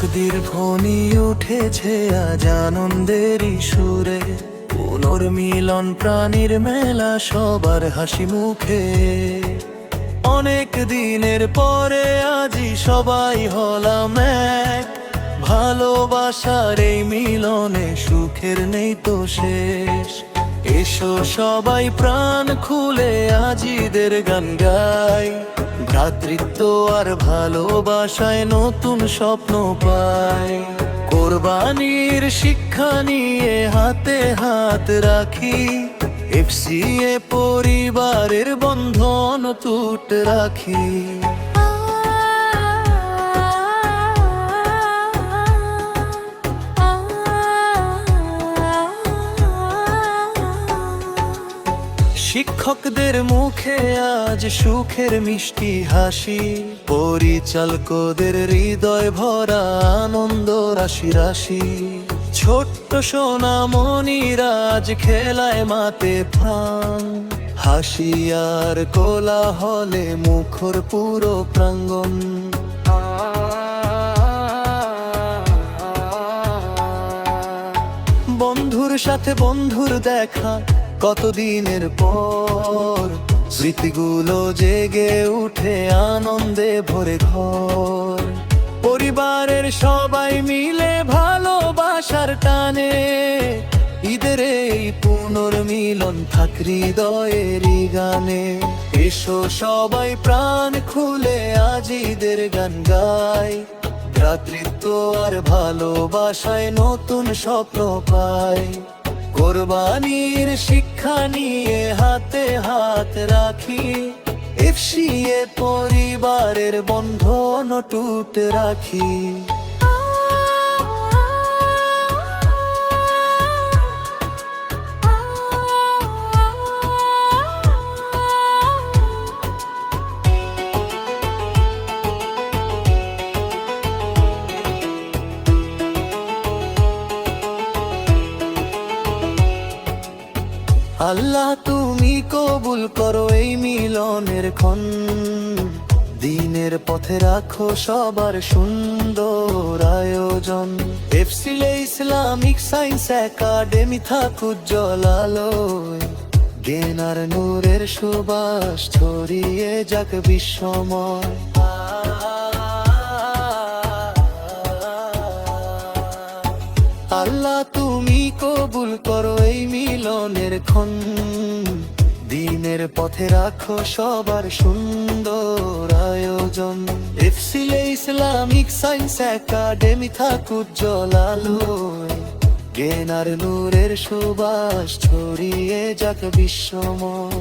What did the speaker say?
তকদির ধ্বনি উঠেছে আজ আনন্দেরই সুরে, পুনর্মিলন প্রাণীর মেলা সবার হাসি মুখে। অনেক দিনের পরে আজি সবাই হলাম এক, ভালোবাসার এই মিলনে সুখের নেই তো শেষ। এসো সবাই প্রাণ খুলে আজিদের গান গাই, ভ্রাতৃত্ব আর ভালোবাসায় নতুন স্বপ্ন পাই। কোরবানির শিক্ষা নিয়ে হাতে হাত রাখি, এফসিএ পরিবারের বন্ধন টুট রাখি। শিক্ষকদের মুখে আজ সুখের মিষ্টি হাসি, পরিচালকদের হৃদয় ভরা আনন্দ রাশি রাশি। ছোট্ট সোনামণিরা আজ খেলায় মাতে প্রাণ, হাসি আর কোলাহলে মুখর পুরো প্রাঙ্গণ। বন্ধুর সাথে বন্ধুর দেখা কতদিনের পর, স্মৃতিগুলো জেগে উঠে আনন্দে ভরে ঘর। পরিবারের সবাই মিলে ভালোবাসার টানে, ঈদের এই পুনর্মিলন থাক হৃদয়েরই গানে। এসো সবাই প্রাণ খুলে আজ ঈদের গান গাই, ভ্রাতৃত্ব আর ভালোবাসায় নতুন স্বপ্ন পাই। কোরবানির শিক্ষা নিয়ে হাতে হাত রাখি, এফসিএ পরিবারের বন্ধন টুট রাখি। আল্লাহ তুমি কবুল করো এই মিলনের ক্ষণ, দিনের পথে রাখো সবার সুন্দর আয়োজন। এফসিএ ইসলামিক সায়েন্স একাডেমি থাক উজ্জ্বল আলোয়, জ্ঞান আর নূরের সুবাস ছড়িয়ে যাক বিশ্বময়। আল্লাহ তুমি কবুল করো এই মিলনের ক্ষণ, দিনের পথে রাখো সবার সুন্দর আয়োজন। এফসিএ ইসলামিক সায়েন্স একাডেমি থাক উজ্জ্বল আলোয়, জ্ঞান আর নূরের সুবাস ছড়িয়ে যাক বিশ্বময়।